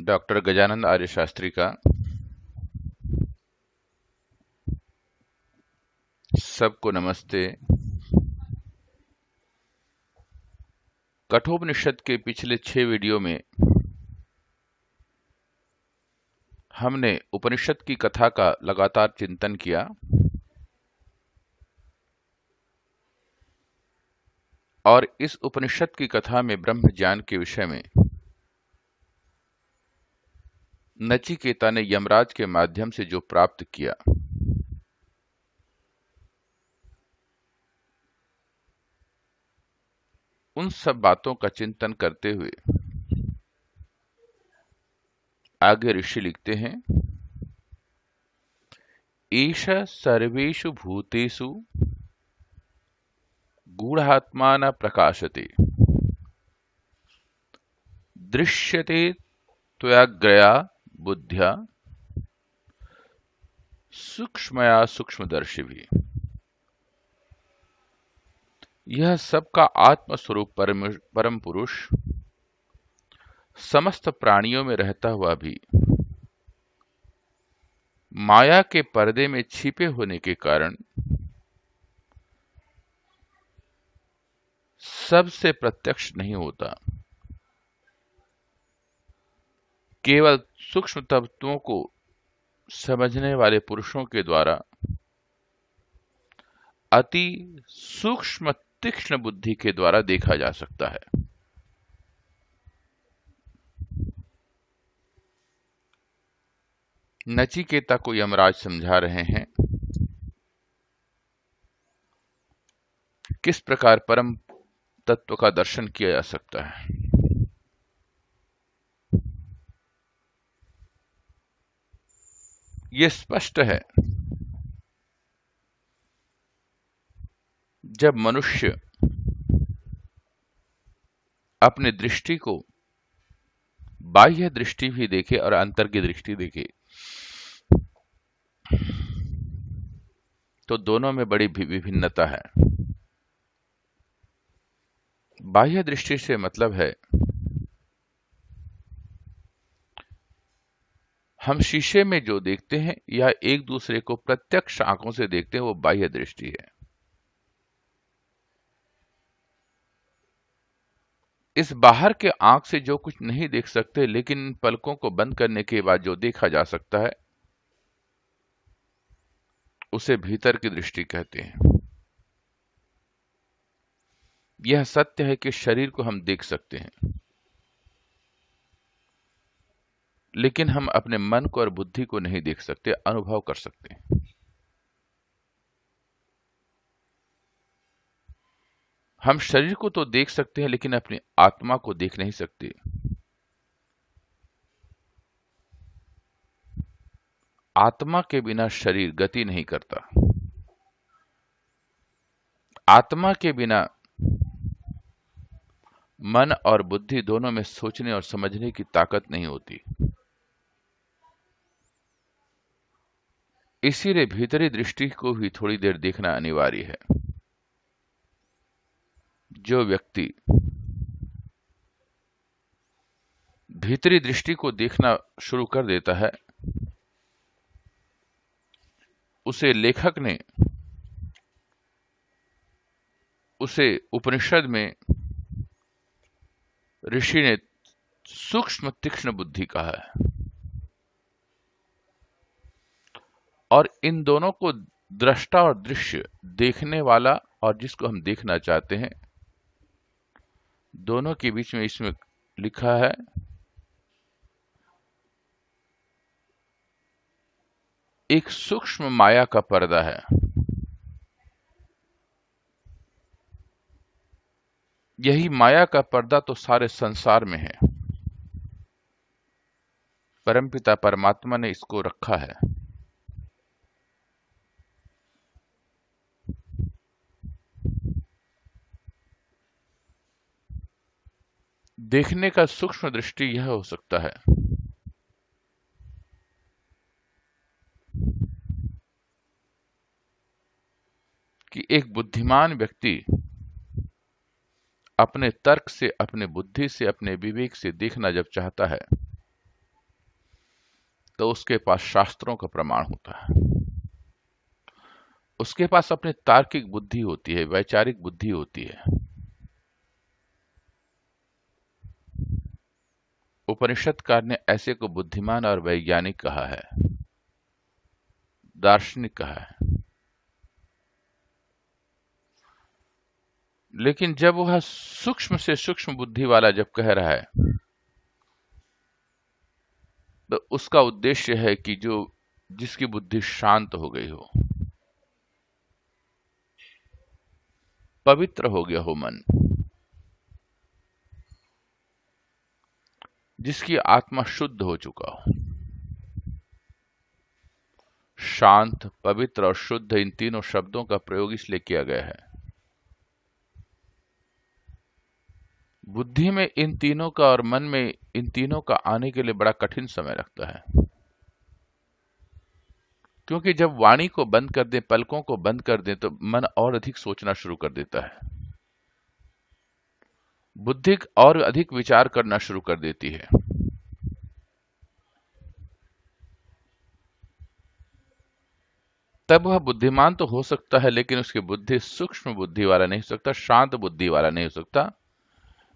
Doctor Gajanand आर्य शास्त्री का सबको नमस्ते। कठोपनिषद के पिछले 6 वीडियो में हमने उपनिषद की कथा का लगातार चिंतन किया और इस उपनिषद की कथा में ब्रह्म ज्ञान के विषय में नचिकेता ने यमराज के माध्यम से जो प्राप्त किया, उन सब बातों का चिंतन करते हुए आगे ऋषि लिखते हैं, ईश सर्वेषु भूतेषु गूढ़ात्मा न प्रकाशते दृश्यते त्वयाग्रया बुद्ध्या सूक्ष्मया सूक्ष्मदर्शी। यह सबका आत्म स्वरूप परम पुरुष समस्त प्राणियों में रहता हुआ भी माया के पर्दे में छिपे होने के कारण सबसे प्रत्यक्ष नहीं होता। केवल सूक्ष्म तत्वों को समझने वाले पुरुषों के द्वारा अति सूक्ष्म तीक्ष्ण बुद्धि के द्वारा देखा जा सकता है। नचिकेता को यमराज समझा रहे हैं किस प्रकार परम तत्व का दर्शन किया जा सकता है। यह स्पष्ट है, जब मनुष्य अपने दृष्टि को बाह्य दृष्टि भी देखे और अंतर की दृष्टि देखे, तो दोनों में बड़ी विभिन्नता है। बाह्य दृष्टि से मतलब है हम शीशे में जो देखते हैं या एक दूसरे को प्रत्यक्ष आंखों से देखते हैं, वो बाह्य दृष्टि है। इस बाहर के आंख से जो कुछ नहीं देख सकते, लेकिन पलकों को बंद करने के बाद जो देखा जा सकता है, उसे भीतर की दृष्टि कहते हैं। यह सत्य है कि शरीर को हम देख सकते हैं, लेकिन हम अपने मन को और बुद्धि को नहीं देख सकते, अनुभव कर सकते हैं। हम शरीर को तो देख सकते हैं, लेकिन अपनी आत्मा को देख नहीं सकते। आत्मा के बिना शरीर गति नहीं करता। आत्मा के बिना मन और बुद्धि दोनों में सोचने और समझने की ताकत नहीं होती। इसीलिए भीतरी दृष्टि को भी थोड़ी देर देखना अनिवार्य है। जो व्यक्ति भीतरी दृष्टि को देखना शुरू कर देता है, उसे लेखक ने उसे उपनिषद में ऋषि ने सूक्ष्म तीक्ष्ण बुद्धि कहा है। और इन दोनों को दृष्टा और दृश्य, देखने वाला और जिसको हम देखना चाहते हैं, दोनों के बीच में इसमें लिखा है एक सूक्ष्म माया का पर्दा है। यही माया का पर्दा तो सारे संसार में है। परमपिता परमात्मा ने इसको रखा है। देखने का सूक्ष्म दृष्टि यह हो सकता है कि एक बुद्धिमान व्यक्ति अपने तर्क से, अपने बुद्धि से, अपने विवेक से देखना जब चाहता है, तो उसके पास शास्त्रों का प्रमाण होता है, उसके पास अपनी तार्किक बुद्धि होती है, वैचारिक बुद्धि होती है। उपनिषदकार ने ऐसे को बुद्धिमान और वैज्ञानिक कहा है, दार्शनिक कहा है। लेकिन जब वह सूक्ष्म से सूक्ष्म बुद्धि वाला जब कह रहा है, तो उसका उद्देश्य है कि जो जिसकी बुद्धि शांत हो गई हो, पवित्र हो गया हो मन, जिसकी आत्मा शुद्ध हो चुका हो। शांत, पवित्र और शुद्ध, इन तीनों शब्दों का प्रयोग इसलिए किया गया है। बुद्धि में इन तीनों का और मन में इन तीनों का आने के लिए बड़ा कठिन समय लगता है, क्योंकि जब वाणी को बंद कर दें, पलकों को बंद कर दें, तो मन और अधिक सोचना शुरू कर देता है, बुद्धि और अधिक विचार करना शुरू कर देती है। तब वह बुद्धिमान तो हो सकता है, लेकिन उसकी बुद्धि सूक्ष्म बुद्धि वाला नहीं हो सकता, शांत बुद्धि वाला नहीं हो सकता,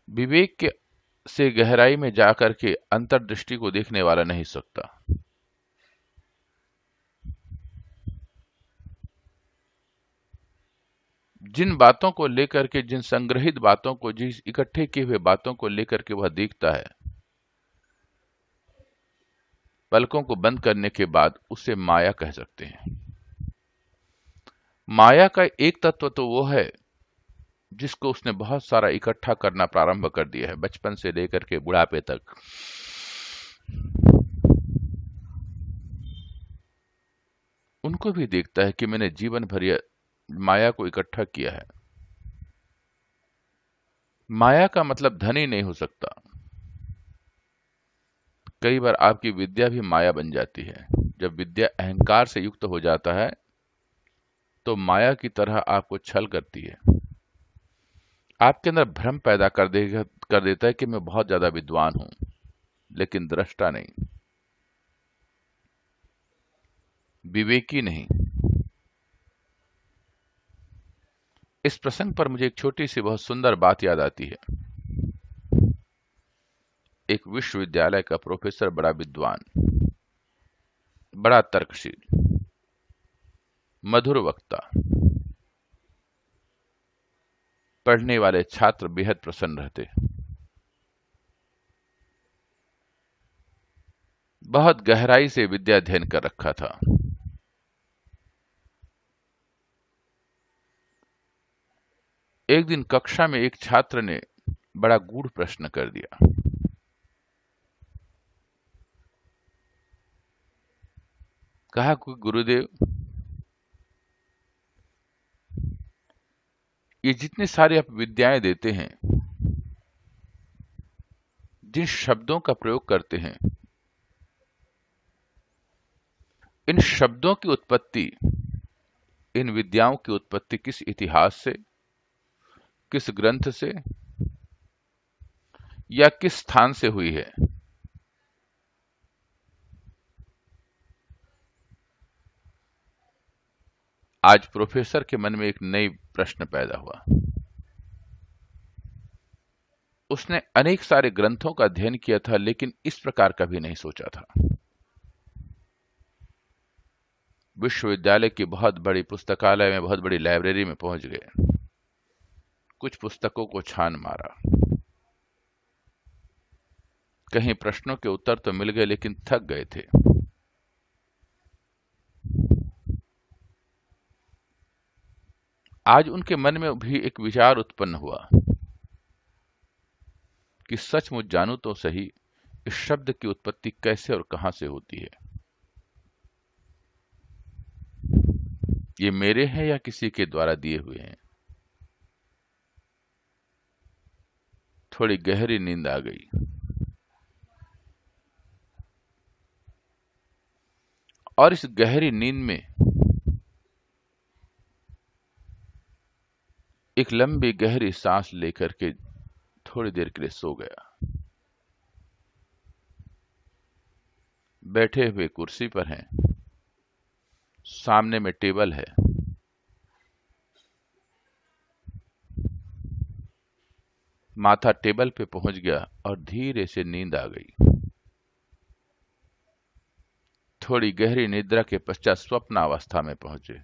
विवेक के से गहराई में जाकर के अंतर्दृष्टि को देखने वाला नहीं हो सकता। जिन बातों को लेकर के, जिन संग्रहित बातों को, जिस इकट्ठे किए हुए बातों को लेकर के वह देखता है, पलकों को बंद करने के बाद उसे माया कह सकते हैं। माया का एक तत्व तो वो है जिसको उसने बहुत सारा इकट्ठा करना प्रारंभ कर दिया है, बचपन से लेकर के बुढ़ापे तक। उनको भी देखता है कि मैंने जीवन भर यह माया को इकट्ठा किया है। माया का मतलब धन ही नहीं हो सकता। कई बार आपकी विद्या भी माया बन जाती है। जब विद्या अहंकार से युक्त हो जाता है, तो माया की तरह आपको छल करती है, आपके अंदर भ्रम पैदा कर देता है कि मैं बहुत ज्यादा विद्वान हूं, लेकिन दृष्टा नहीं, विवेकी नहीं। इस प्रसंग पर मुझे एक छोटी सी बहुत सुंदर बात याद आती है। एक विश्वविद्यालय का प्रोफेसर, बड़ा विद्वान, बड़ा तर्कशील, मधुर वक्ता, पढ़ने वाले छात्र बेहद प्रसन्न रहते। बहुत गहराई से विद्या अध्ययन कर रखा था। एक दिन कक्षा में एक छात्र ने बड़ा गूढ़ प्रश्न कर दिया। कहा कि गुरुदेव, ये जितने सारे आप विद्याएं देते हैं, जिन शब्दों का प्रयोग करते हैं, इन शब्दों की उत्पत्ति, इन विद्याओं की उत्पत्ति किस इतिहास से, किस ग्रंथ से या किस स्थान से हुई है? आज प्रोफेसर के मन में एक नई प्रश्न पैदा हुआ। उसने अनेक सारे ग्रंथों का अध्ययन किया था, लेकिन इस प्रकार का भी नहीं सोचा था। विश्वविद्यालय की बहुत बड़ी पुस्तकालय में, बहुत बड़ी लाइब्रेरी में पहुंच गए, कुछ पुस्तकों को छान मारा। कहीं प्रश्नों के उत्तर तो मिल गए, लेकिन थक गए थे। आज उनके मन में भी एक विचार उत्पन्न हुआ कि सचमुच जानूं तो सही, इस शब्द की उत्पत्ति कैसे और कहां से होती है। ये मेरे हैं या किसी के द्वारा दिए हुए हैं? थोड़ी गहरी नींद आ गई। और इस गहरी नींद में एक लंबी गहरी सांस लेकर के थोड़ी देर के लिए सो गया। बैठे हुए कुर्सी पर हैं, सामने में टेबल है, माथा टेबल पे पहुंच गया और धीरे से नींद आ गई। थोड़ी गहरी निद्रा के पश्चात स्वप्न अवस्था में पहुंचे।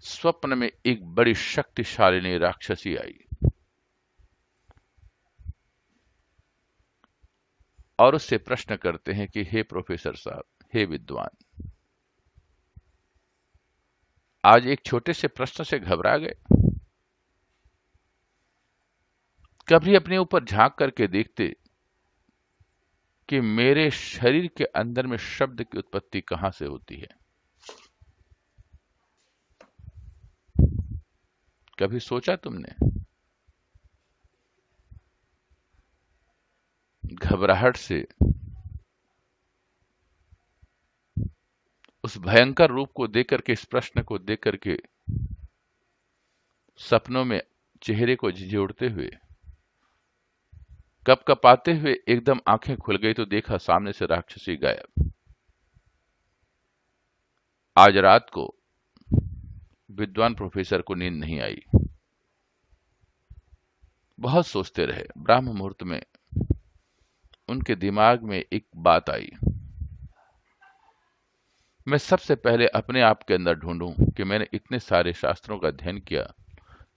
स्वप्न में एक बड़ी शक्तिशालिनी राक्षसी आई और उससे प्रश्न करते हैं कि हे प्रोफेसर साहब, हे विद्वान, आज एक छोटे से प्रश्न से घबरा गए? कभी अपने ऊपर झांक करके देखते कि मेरे शरीर के अंदर में शब्द की उत्पत्ति कहां से होती है? कभी सोचा तुमने? घबराहट से उस भयंकर रूप को देख करके, इस प्रश्न को देख करके सपनों में चेहरे को झिझोड़ते हुए, कपकपाते हुए एकदम आंखें खुल गई तो देखा सामने से राक्षसी गायब। आज रात को विद्वान प्रोफेसर को नींद नहीं आई। बहुत सोचते रहे। ब्रह्म मुहूर्त में उनके दिमाग में एक बात आई, मैं सबसे पहले अपने आप के अंदर ढूंढूं कि मैंने इतने सारे शास्त्रों का अध्ययन किया,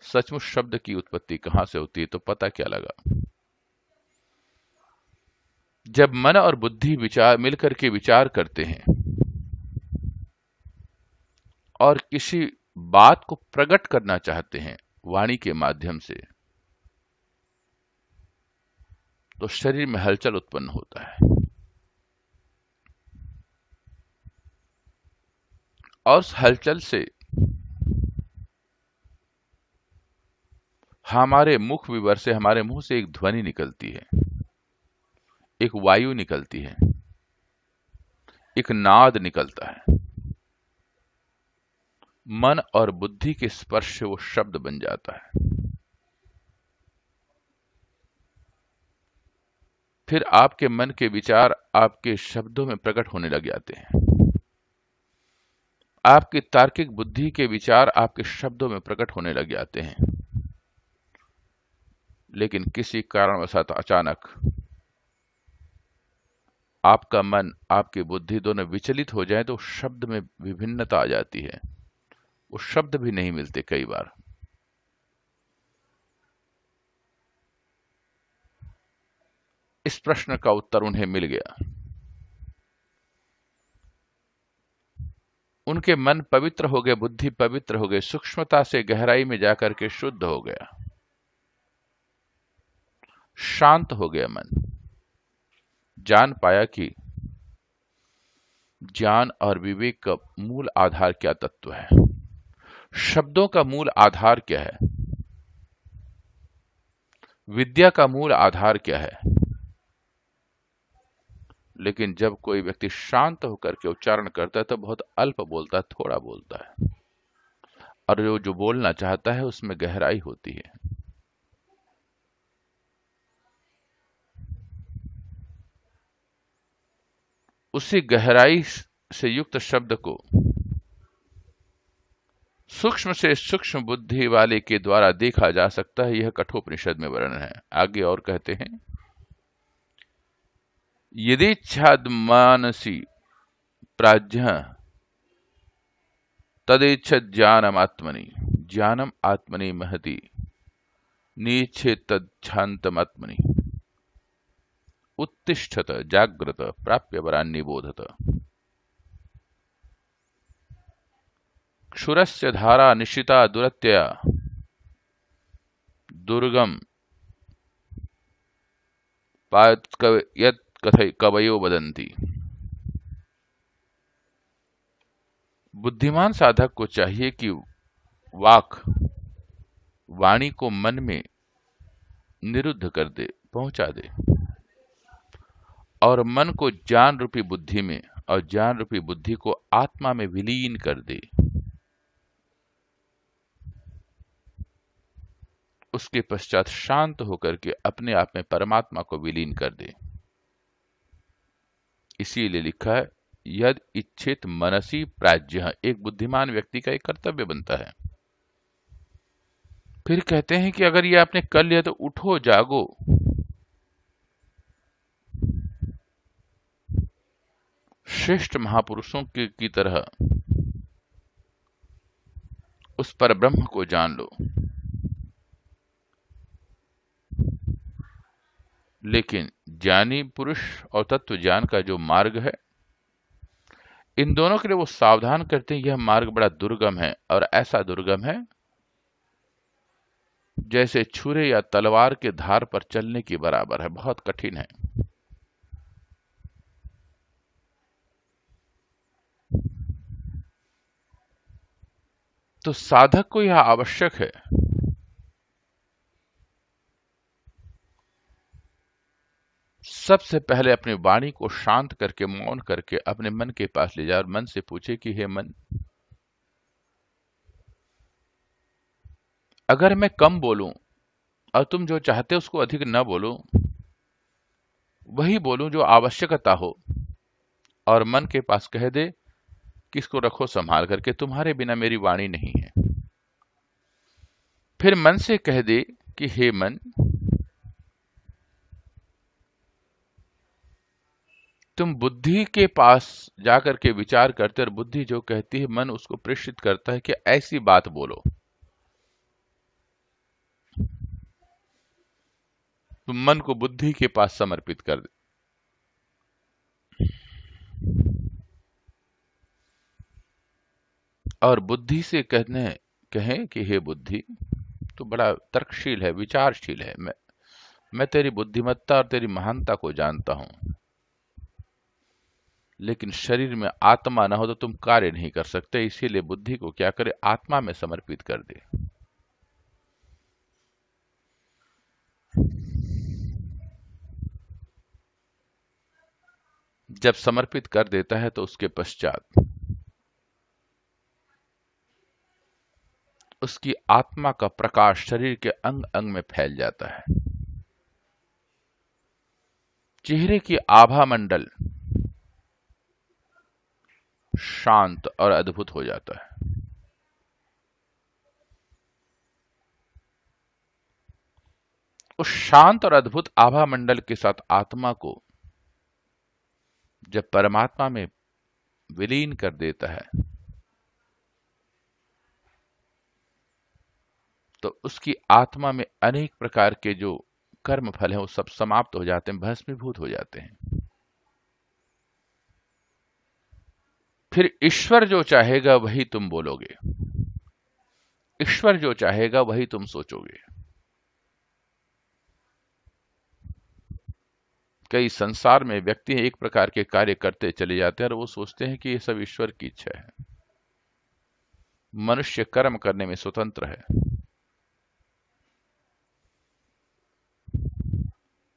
सचमुच शब्द की उत्पत्ति कहां से होती है। तो पता क्या लगा, जब मन और बुद्धि विचार मिलकर के विचार करते हैं और किसी बात को प्रकट करना चाहते हैं वाणी के माध्यम से, तो शरीर में हलचल उत्पन्न होता है और उस हलचल से हमारे मुख विवर से, हमारे मुंह से एक ध्वनि निकलती है, एक वायु निकलती है, एक नाद निकलता है। मन और बुद्धि के स्पर्श से वो शब्द बन जाता है। फिर आपके मन के विचार आपके शब्दों में प्रकट होने लग जाते हैं। आपकी तार्किक बुद्धि के विचार आपके शब्दों में प्रकट होने लग जाते हैं। लेकिन किसी कारणवशात अचानक आपका मन, आपकी बुद्धि दोनों विचलित हो जाए तो शब्द में विभिन्नता आ जाती है। वो शब्द भी नहीं मिलते कई बार। इस प्रश्न का उत्तर उन्हें मिल गया। उनके मन पवित्र हो गए, बुद्धि पवित्र हो गई, सूक्ष्मता से गहराई में जाकर के शुद्ध हो गया, शांत हो गया मन। जान पाया कि ज्ञान और विवेक का मूल आधार क्या तत्व है, शब्दों का मूल आधार क्या है, विद्या का मूल आधार क्या है। लेकिन जब कोई व्यक्ति शांत होकर के उच्चारण करता है तो बहुत अल्प बोलता है, थोड़ा बोलता है, और जो बोलना चाहता है उसमें गहराई होती है। उसी गहराई से युक्त शब्द को सूक्ष्म से सूक्ष्म बुद्धि वाले के द्वारा देखा जा सकता है। यह कठोपनिषद में वर्णन है। आगे और कहते हैं, यदिच्छादमानसी प्राज्ञ तदेच्छद ज्ञानमात्मनि, ज्ञानम आत्मनि महति नीच्छेद तच्छान्तमात्मनि, उत्तिष्ठत जाग्रत प्राप्य वरान्निबोधत। क्षुरस्य धारा निश्चिता दुरत्यया दुर्गम यत् कवयो वदन्ति। बुद्धिमान साधक को चाहिए कि वाणी को मन में निरुद्ध कर दे, पहुंचा दे, और मन को ज्ञान रूपी बुद्धि में और ज्ञान रूपी बुद्धि को आत्मा में विलीन कर दे। उसके पश्चात शांत होकर के अपने आप में परमात्मा को विलीन कर दे। इसीलिए लिखा है यद इच्छित मनसी प्राज्य, एक बुद्धिमान व्यक्ति का एक कर्तव्य बनता है। फिर कहते हैं कि अगर ये आपने कर लिया तो उठो जागो, श्रेष्ठ महापुरुषों की तरह उस पर ब्रह्म को जान लो। लेकिन ज्ञानी पुरुष और तत्व ज्ञान का जो मार्ग है, इन दोनों के लिए वो सावधान करते हैं, यह मार्ग बड़ा दुर्गम है, और ऐसा दुर्गम है जैसे छुरे या तलवार के धार पर चलने की बराबर है, बहुत कठिन है। तो साधक को यह आवश्यक है सबसे पहले अपनी वाणी को शांत करके, मौन करके अपने मन के पास ले जाए और मन से पूछे कि हे मन, अगर मैं कम बोलूं और तुम जो चाहते हो उसको अधिक न बोलो, वही बोलूं जो आवश्यकता हो, और मन के पास कह दे कि इसको रखो संभाल करके, तुम्हारे बिना मेरी वाणी नहीं है। फिर मन से कह दे कि हे मन, तुम बुद्धि के पास जाकर के विचार करते, और बुद्धि जो कहती है मन उसको प्रेषित करता है कि ऐसी बात बोलो। तुम मन को बुद्धि के पास समर्पित कर दे, और बुद्धि से कहें कि हे बुद्धि, तू बड़ा तर्कशील है, विचारशील है, मैं तेरी बुद्धिमत्ता और तेरी महानता को जानता हूं, लेकिन शरीर में आत्मा ना हो तो तुम कार्य नहीं कर सकते। इसीलिए बुद्धि को क्या करे, आत्मा में समर्पित कर दे। जब समर्पित कर देता है तो उसके पश्चात उसकी आत्मा का प्रकाश शरीर के अंग अंग में फैल जाता है। चेहरे की आभा मंडल शांत और अद्भुत हो जाता है। उस शांत और अद्भुत आभा मंडल के साथ आत्मा को जब परमात्मा में विलीन कर देता है तो उसकी आत्मा में अनेक प्रकार के जो कर्म फल हैं वो सब समाप्त हो जाते हैं, भस्मीभूत हो जाते हैं। फिर ईश्वर जो चाहेगा वही तुम बोलोगे, ईश्वर जो चाहेगा वही तुम सोचोगे। कई संसार में व्यक्ति एक प्रकार के कार्य करते चले जाते हैं और वो सोचते हैं कि ये सब ईश्वर की इच्छा है। मनुष्य कर्म करने में स्वतंत्र है,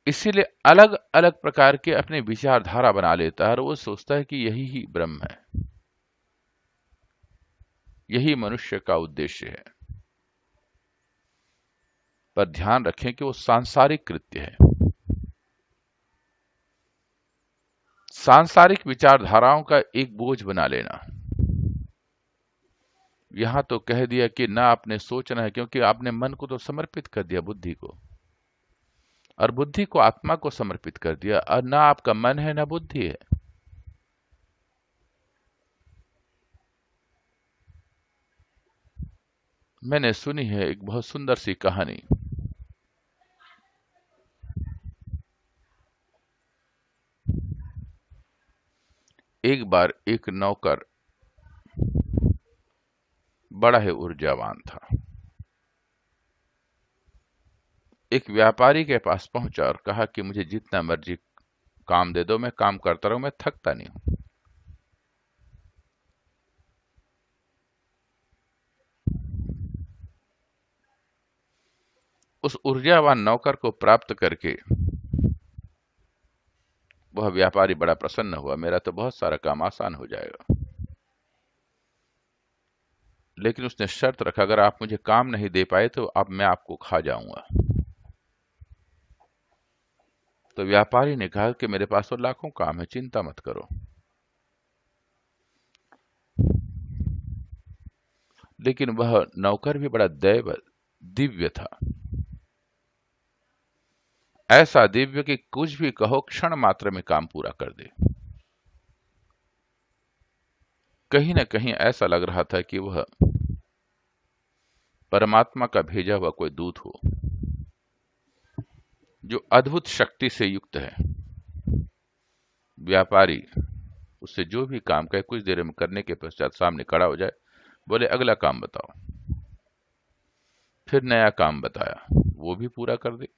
इसीलिए अलग अलग प्रकार के अपने विचारधारा बना लेता है और वो सोचता है कि यही ही ब्रह्म है, यही मनुष्य का उद्देश्य है। पर ध्यान रखें कि वो सांसारिक कृत्य है। सांसारिक विचारधाराओं का एक बोझ बना लेना। यहां तो कह दिया कि ना आपने सोचना है, क्योंकि आपने मन को तो समर्पित कर दिया बुद्धि को, और बुद्धि को आत्मा को समर्पित कर दिया, और ना आपका मन है ना बुद्धि है। मैंने सुनी है एक बहुत सुंदर सी कहानी। एक बार एक नौकर बड़ा ही ऊर्जावान था, एक व्यापारी के पास पहुंचा और कहा कि मुझे जितना मर्जी काम दे दो, मैं काम करता रहूं, मैं थकता नहीं हूं। उस ऊर्जावान नौकर को प्राप्त करके वह व्यापारी बड़ा प्रसन्न हुआ, मेरा तो बहुत सारा काम आसान हो जाएगा। लेकिन उसने शर्त रखा, अगर आप मुझे काम नहीं दे पाए तो अब मैं आपको खा जाऊंगा। तो व्यापारी ने कहा कि मेरे पास तो लाखों काम है, चिंता मत करो। लेकिन वह नौकर भी बड़ा दिव्य था, ऐसा दिव्य कि कुछ भी कहो क्षण मात्र में काम पूरा कर दे। कहीं न कहीं ऐसा लग रहा था कि वह परमात्मा का भेजा हुआ कोई दूत हो, जो अद्भुत शक्ति से युक्त है। व्यापारी उससे जो भी काम कहे कुछ देर में करने के पश्चात सामने खड़ा हो जाए, बोले अगला काम बताओ। फिर नया काम बताया, वो भी पूरा कर दे।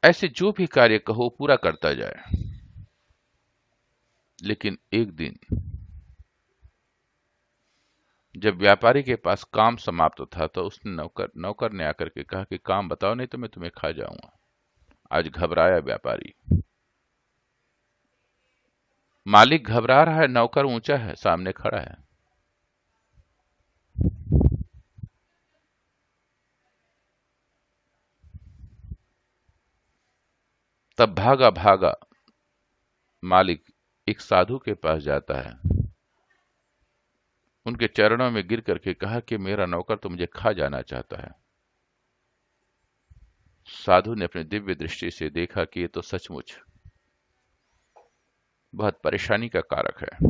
ऐसे जो भी कार्य कहो पूरा करता जाए। लेकिन एक दिन जब व्यापारी के पास काम समाप्त था तो उसने नौकर ने आकर के कहा कि काम बताओ, नहीं तो मैं तुम्हें खा जाऊंगा। आज घबराया व्यापारी। मालिक घबरा रहा है, नौकर ऊंचा है, सामने खड़ा है। तब भागा भागा मालिक एक साधु के पास जाता है, उनके चरणों में गिर करके कहा कि मेरा नौकर तो मुझे खा जाना चाहता है। साधु ने अपनी दिव्य दृष्टि से देखा कि ये तो सचमुच बहुत परेशानी का कारक है।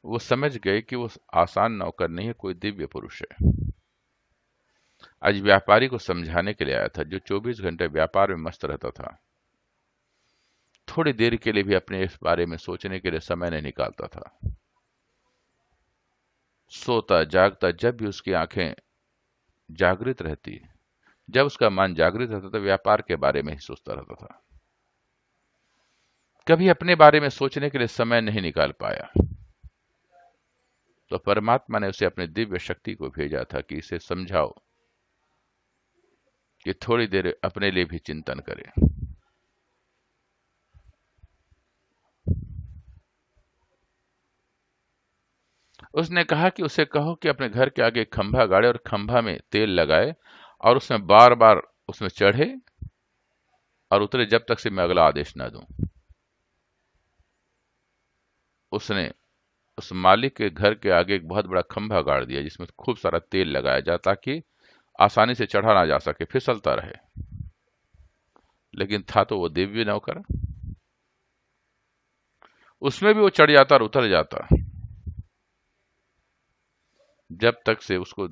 वो समझ गए कि वो आसान नौकर नहीं है, कोई दिव्य पुरुष है। आज व्यापारी को समझाने के लिए आया था, जो 24 घंटे व्यापार में मस्त रहता था, थोड़ी देर के लिए भी अपने इस बारे में सोचने के लिए समय नहीं निकालता था। सोता जागता जब भी उसकी आंखें जागृत रहती, जब उसका मन जागृत रहता था, व्यापार के बारे में ही सोचता रहता था। कभी अपने बारे में सोचने के लिए समय नहीं निकाल पाया। तो परमात्मा ने उसे अपने दिव्य शक्ति को भेजा था कि इसे समझाओ कि थोड़ी देर अपने लिए भी चिंतन करे। उसने कहा कि उसे कहो कि अपने घर के आगे एक खंभा गाड़े और खंभा में तेल लगाए और उसमें बार बार उसमें चढ़े और उतरे जब तक से मैं अगला आदेश ना दूं। उसने उस मालिक के घर के आगे एक बहुत बड़ा खंभा गाड़ दिया, जिसमें खूब सारा तेल लगाया जा, ताकि आसानी से चढ़ा ना जा सके, फिसलता रहे। लेकिन था तो वो दिव्य नौकर, उसमें भी वो चढ़ जाता और उतर जाता, जब तक से उसको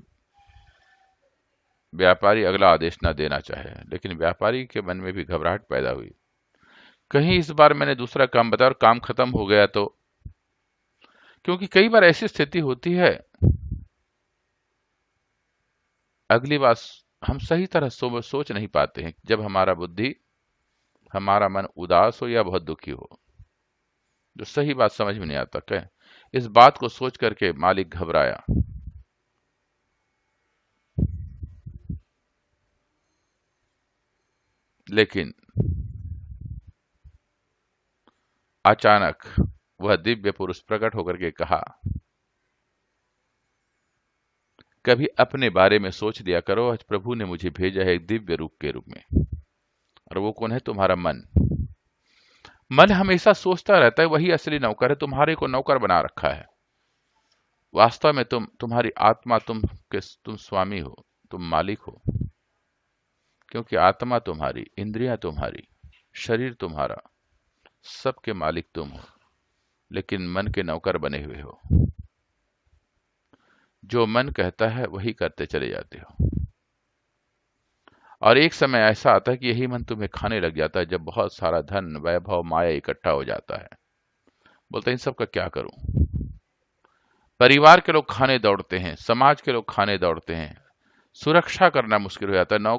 व्यापारी अगला आदेश न देना चाहे। लेकिन व्यापारी के मन में भी घबराहट पैदा हुई, कहीं इस बार मैंने दूसरा काम बताया और काम खत्म हो गया तो। क्योंकि कई बार ऐसी स्थिति होती है, अगली बार हम सही तरह सोच नहीं पाते हैं, जब हमारा मन उदास हो या बहुत दुखी हो, जो सही बात समझ में नहीं आता। क्या इस बात को सोच करके मालिक घबराया। लेकिन अचानक वह दिव्य पुरुष प्रकट होकर के कहा, कभी अपने बारे में सोच लिया करो, आज प्रभु ने मुझे भेजा है एक दिव्य रूप के रूप में। और वो कौन है? तुम्हारा मन। मन हमेशा सोचता रहता है, वही असली नौकर है, तुम्हारे को नौकर बना रखा है। वास्तव में तुम्हारी आत्मा, तुम स्वामी हो, तुम मालिक हो। क्योंकि आत्मा तुम्हारी, इंद्रियां तुम्हारी, शरीर तुम्हारा, सबके मालिक तुम हो, लेकिन मन के नौकर बने हुए हो। जो मन कहता है वही करते चले जाते हो। और एक समय ऐसा आता है कि यही मन तुम्हें खाने लग जाता है, जब बहुत सारा धन, वैभव, माया इकट्ठा हो जाता है। बोलते हैं इन सब का क्या करूं? परिवार के लोग खाने दौड़ते हैं, समाज के लोग खाने दौड़ते हैं, सुरक्षा करना मुश्किल हो जाता है।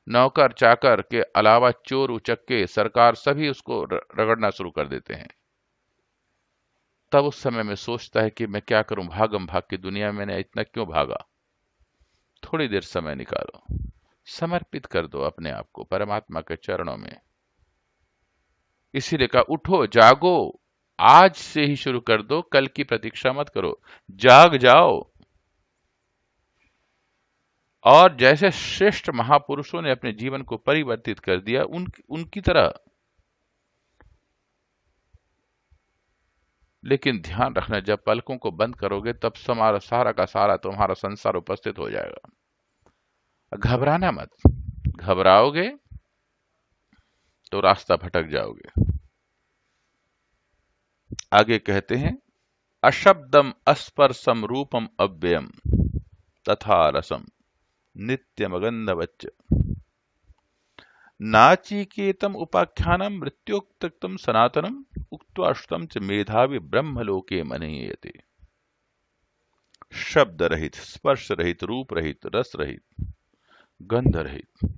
नौकर चाकर के अलावा चोर उचक्के, सरकार, सभी उसको रगड़ना शुरू कर देते हैं। तब उस समय में सोचता है कि मैं क्या करूं, भागम भाग की दुनिया में मैंने इतना क्यों भागा। थोड़ी देर समय निकालो, समर्पित कर दो अपने आप को परमात्मा के चरणों में। इसीलिए कहा, उठो जागो, आज से ही शुरू कर दो, कल की प्रतीक्षा मत करो। जाग जाओ। और जैसे श्रेष्ठ महापुरुषों ने अपने जीवन को परिवर्तित कर दिया, उनकी तरह। लेकिन ध्यान रखना, जब पलकों को बंद करोगे तब हमारा सारा का सारा तुम्हारा संसार उपस्थित हो जाएगा। घबराना मत। घबराओगे तो रास्ता भटक जाओगे। आगे कहते हैं, अशब्दम अस्पर्शम रूपम अव्ययम तथा रसम नित्यमगंधवच्च नाचिकेतम उपाख्यानम मृत्योक्तम सनातनम उक्त्वाश्रुतम च मेधावी ब्रह्मलोके मनीयते। शब्द रहित, स्पर्श रहित, रूप रहित, रस रहित, गंध रहित,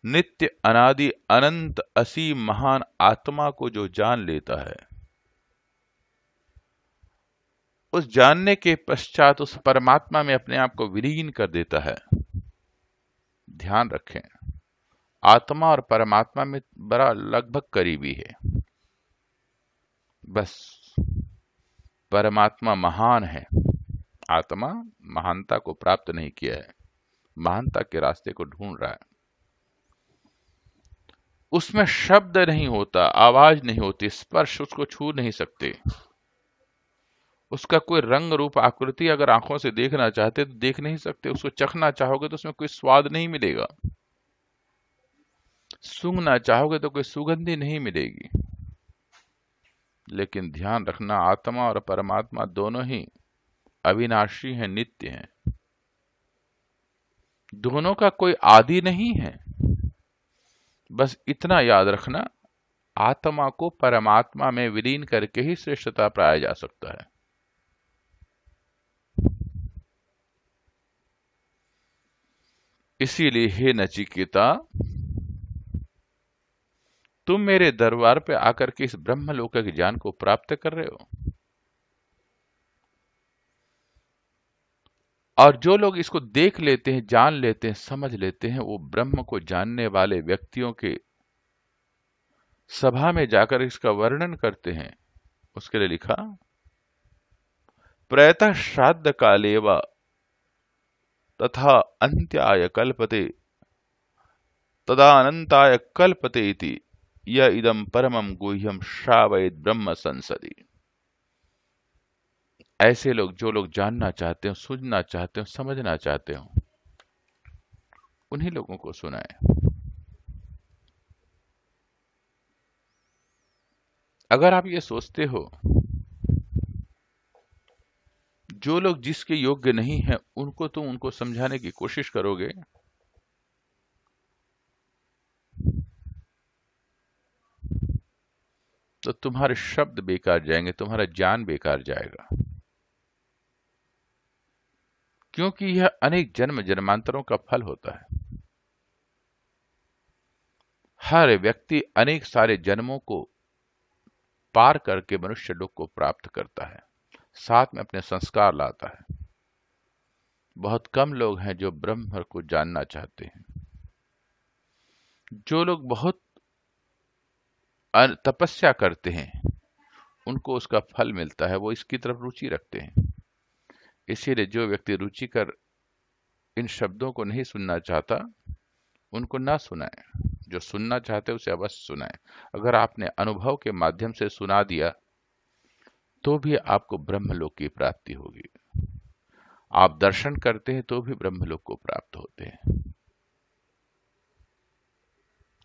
नित्य अनादि अनंत असीम महान आत्मा को जो जान लेता है, उस जानने के पश्चात उस परमात्मा में अपने आप को विलीन कर देता है। ध्यान रखें, आत्मा और परमात्मा में बड़ा लगभग करीबी है। बस परमात्मा महान है, आत्मा महानता को प्राप्त नहीं किया है, महानता के रास्ते को ढूंढ रहा है। उसमें शब्द नहीं होता, आवाज नहीं होती, स्पर्श उसको छू नहीं सकते, उसका कोई रंग रूप आकृति अगर आंखों से देखना चाहते तो देख नहीं सकते, उसको चखना चाहोगे तो उसमें कोई स्वाद नहीं मिलेगा, सूंघना चाहोगे तो कोई सुगंधी नहीं मिलेगी। लेकिन ध्यान रखना, आत्मा और परमात्मा दोनों ही अविनाशी हैं, नित्य हैं। दोनों का कोई आदि नहीं है। बस इतना याद रखना, आत्मा को परमात्मा में विलीन करके ही श्रेष्ठता पाया जा सकता है। इसीलिए हे नचिकेता, तुम मेरे दरबार पे आकर के इस ब्रह्मलोक के ज्ञान को प्राप्त कर रहे हो। और जो लोग इसको देख लेते हैं, जान लेते हैं, समझ लेते हैं, वो ब्रह्म को जानने वाले व्यक्तियों के सभा में जाकर इसका वर्णन करते हैं। उसके लिए लिखा, प्रयतः श्राद्ध कालेव तथा अंत्याय कल्पते तदानंताय कल्पते इति य इदम परमम गुह्यम श्रावयेत् ब्रह्म संसदि। ऐसे लोग, जो लोग जानना चाहते हो, सुनना चाहते हो, समझना चाहते हो, उन्हीं लोगों को सुनाए। अगर आप ये सोचते हो जो लोग जिसके योग्य नहीं है उनको तुम उनको समझाने की कोशिश करोगे, तो तुम्हारे शब्द बेकार जाएंगे, तुम्हारा ज्ञान बेकार जाएगा। क्योंकि यह अनेक जन्म जन्मांतरों का फल होता है। हर व्यक्ति अनेक सारे जन्मों को पार करके मनुष्य लोक को प्राप्त करता है, साथ में अपने संस्कार लाता है। बहुत कम लोग हैं जो ब्रह्म को जानना चाहते हैं। जो लोग बहुत तपस्या करते हैं उनको उसका फल मिलता है, वो इसकी तरफ रुचि रखते हैं। इसीलिए जो व्यक्ति रुचिकर इन शब्दों को नहीं सुनना चाहता उनको ना सुनाए, जो सुनना चाहते उसे अवश्य सुनाए। अगर आपने अनुभव के माध्यम से सुना दिया तो भी आपको ब्रह्मलोक की प्राप्ति होगी। आप दर्शन करते हैं तो भी ब्रह्मलोक को प्राप्त होते हैं।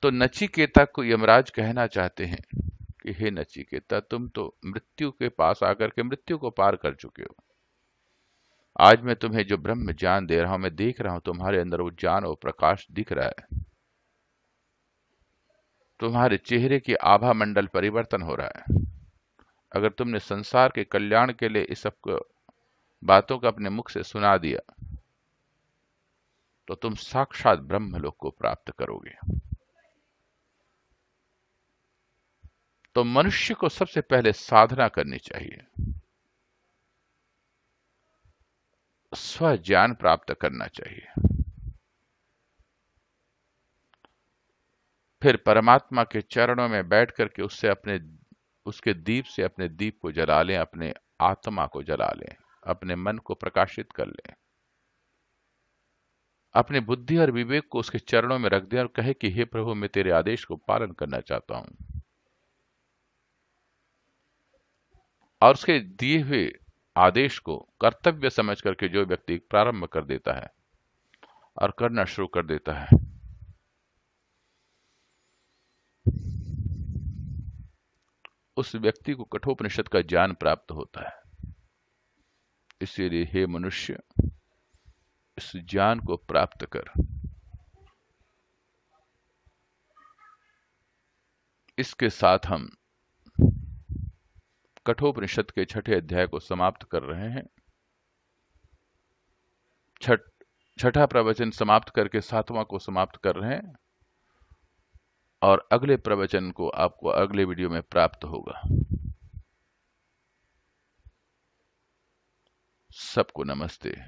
तो नचिकेता को यमराज कहना चाहते हैं कि हे नचिकेता, तुम तो मृत्यु के पास आकर के मृत्यु को पार कर चुके हो। आज मैं तुम्हें जो ब्रह्म ज्ञान दे रहा हूं, मैं देख रहा हूं तुम्हारे अंदर वो ज्ञान और प्रकाश दिख रहा है। तुम्हारे चेहरे की आभा मंडल परिवर्तन हो रहा है। अगर तुमने संसार के कल्याण के लिए इस सब बातों को अपने मुख से सुना दिया तो तुम साक्षात ब्रह्मलोक को प्राप्त करोगे। तो मनुष्य को सबसे पहले साधना करनी चाहिए, स्व ज्ञान प्राप्त करना चाहिए, फिर परमात्मा के चरणों में बैठ करके उससे अपने उसके दीप से अपने दीप को जला लें, अपने आत्मा को जला लें, अपने मन को प्रकाशित कर लें, अपने बुद्धि और विवेक को उसके चरणों में रख दें और कहे कि हे प्रभु, मैं तेरे आदेश को पालन करना चाहता हूं। और उसके दिए हुए आदेश को कर्तव्य समझ करके जो व्यक्ति प्रारंभ कर देता है और करना शुरू कर देता है, उस व्यक्ति को कठोपनिषद का ज्ञान प्राप्त होता है। इसीलिए हे मनुष्य, इस ज्ञान को प्राप्त कर। इसके साथ हम कठोपनिषद के 6ठे अध्याय को समाप्त कर रहे हैं। छठा प्रवचन समाप्त करके 7वां को समाप्त कर रहे हैं और अगले प्रवचन को आपको अगले वीडियो में प्राप्त होगा। सबको नमस्ते।